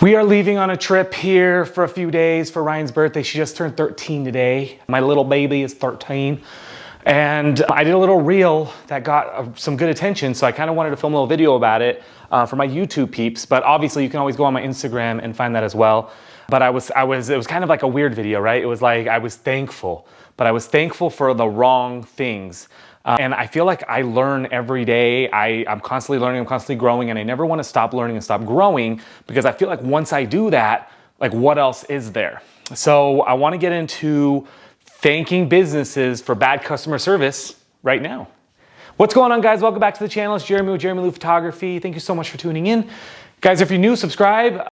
We are leaving on a trip here for a few days for Ryan's birthday. She just turned 13 today. My little baby is 13. And I did a little reel that got some good attention, so I kind of wanted to film a little video about it for my YouTube peeps. But obviously, you can always go on my Instagram and find that as well. But it was kind of like a weird video, right? It was like I was thankful, but I was thankful for the wrong things. And I feel like I learn every day. I'm constantly learning, I'm constantly growing, and I never want to stop learning and stop growing, because I feel like once I do that, like what else is there? So I want to get into thanking businesses for bad customer service right now. What's going on, guys? Welcome back to the channel. It's Jeremy with Jeremy Lou Photography. Thank you so much for tuning in. Guys, if you're new, subscribe.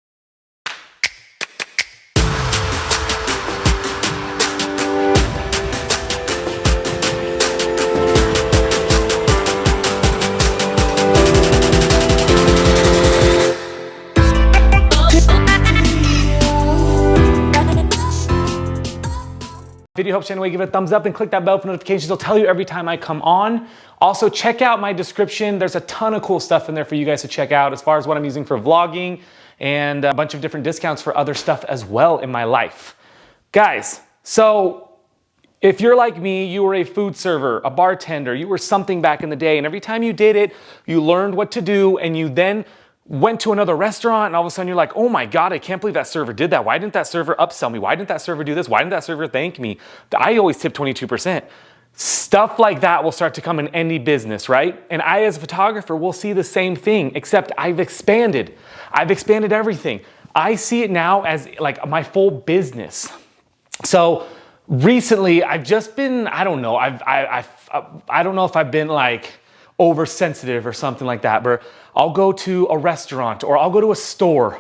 Video helps you anyway, give it a thumbs up and click that bell for notifications. It'll tell you every time I come on. Also, check out my description. There's a ton of cool stuff in there for you guys to check out as far as what I'm using for vlogging and a bunch of different discounts for other stuff as well in my life. Guys, so if you're like me, you were a food server, a bartender, you were something back in the day, and every time you did it, you learned what to do, and you then went to another restaurant, and all of a sudden you're like, oh my God, I can't believe that server did that. Why didn't that server upsell me? Why didn't that server do this? Why didn't that server thank me? I always tip 22%. Stuff like that will start to come in any business, right? And I, as a photographer, will see the same thing, except I've expanded. I've expanded everything. I see it now as like my full business. So recently I've just been, I don't know, I don't know if I've been like oversensitive or something like that, but I'll go to a restaurant or I'll go to a store,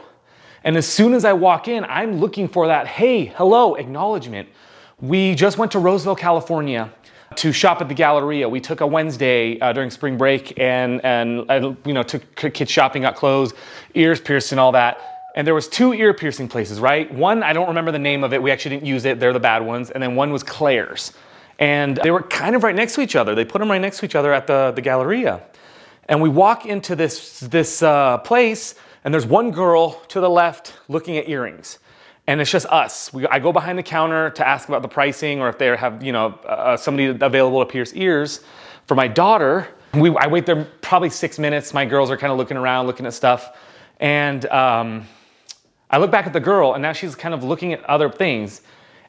and as soon as I walk in, I'm looking for that hey, hello acknowledgement. We just went to Roseville, California to shop at the Galleria. We took a Wednesday during spring break and you know, took kids shopping, got clothes, ears pierced and all that. And there was two ear piercing places, right? One, I don't remember the name of it. We actually didn't use it. They're the bad ones. And then one was Claire's. And they were kind of right next to each other. They put them right next to each other at the Galleria. And we walk into this place, and there's one girl to the left looking at earrings. And it's just us. I go behind the counter to ask about the pricing or if they have, you know, somebody available to pierce ears for my daughter. I wait there probably 6 minutes. My girls are kind of looking around, looking at stuff. And I look back at the girl, and now she's kind of looking at other things.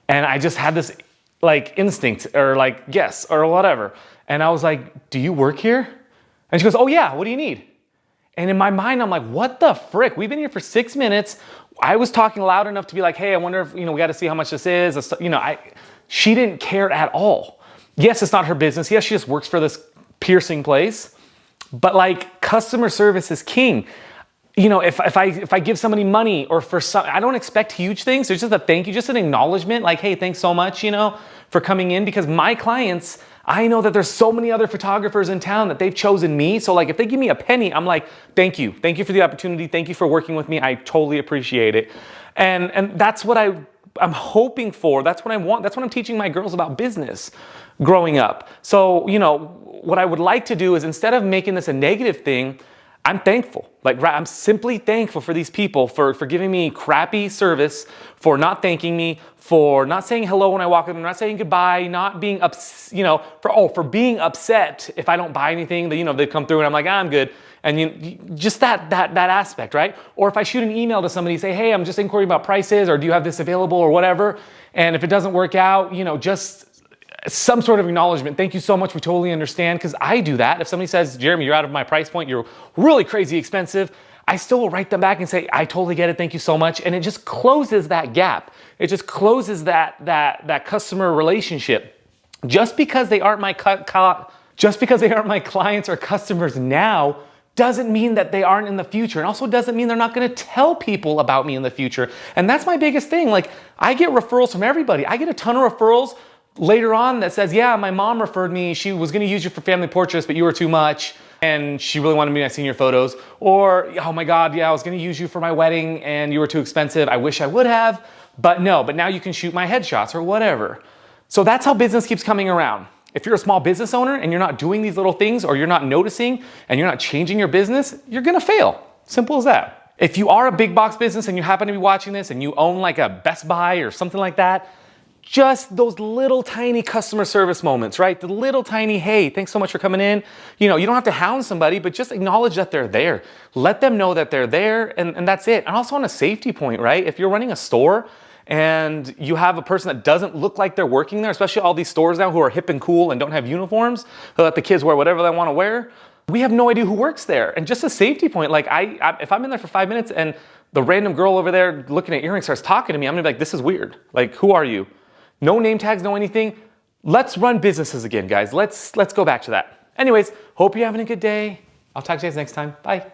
And I just had this like instinct or like guess or whatever. And I was like, do you work here? And she goes, oh yeah, what do you need? And in my mind, I'm like, what the frick? We've been here for 6 minutes. I was talking loud enough to be like, hey, I wonder if, you know, we got to see how much this is. You know, she didn't care at all. Yes, it's not her business. Yes, she just works for this piercing place. But like, customer service is king. You know, if I give somebody money or for some, I don't expect huge things. There's just a thank you, just an acknowledgement, like, hey, thanks so much, you know, for coming in, because my clients, I know that there's so many other photographers in town that they've chosen me. So like, if they give me a penny, I'm like, thank you. Thank you for the opportunity. Thank you for working with me. I totally appreciate it. And that's what I'm hoping for. That's what I want. That's what I'm teaching my girls about business growing up. So, you know, what I would like to do is, instead of making this a negative thing, I'm thankful. Like, I'm simply thankful for these people for giving me crappy service, for not thanking me, for not saying hello when I walk in, not saying goodbye, not being you know, for being upset if I don't buy anything. That, you know, they come through and I'm like, I'm good. And just that aspect, right? Or if I shoot an email to somebody, say, hey, I'm just inquiring about prices, or do you have this available, or whatever. And if it doesn't work out, you know, just some sort of acknowledgement. Thank you so much. We totally understand, because I do that. If somebody says, Jeremy, you're out of my price point, you're really crazy expensive, I still will write them back and say, I totally get it. Thank you so much. And it just closes that gap. It just closes that customer relationship. Just because they aren't my clients or customers now doesn't mean that they aren't in the future. And also doesn't mean they're not going to tell people about me in the future. And that's my biggest thing. Like, I get referrals from everybody. I get a ton of referrals later on that says, yeah, my mom referred me. She was going to use you for family portraits, but you were too much, and she really wanted me to see your photos. Or, oh my God, yeah, I was going to use you for my wedding and you were too expensive. I wish I would have, but no, but now you can shoot my headshots or whatever. So that's how business keeps coming around. If you're a small business owner and you're not doing these little things, or you're not noticing and you're not changing your business, you're going to fail. Simple as that. If you are a big box business and you happen to be watching this and you own like a Best Buy or something like that, just those little tiny customer service moments, right? The little tiny, hey, thanks so much for coming in. You know, you don't have to hound somebody, but just acknowledge that they're there. Let them know that they're there, and that's it. And also on a safety point, right? If you're running a store and you have a person that doesn't look like they're working there, especially all these stores now who are hip and cool and don't have uniforms, who let the kids wear whatever they want to wear, we have no idea who works there. And just a safety point, like if I'm in there for 5 minutes and the random girl over there looking at earrings starts talking to me, I'm gonna be like, this is weird. Like, who are you? No name tags, no anything. Let's run businesses again, guys. Let's go back to that. Anyways, hope you're having a good day. I'll talk to you guys next time. Bye.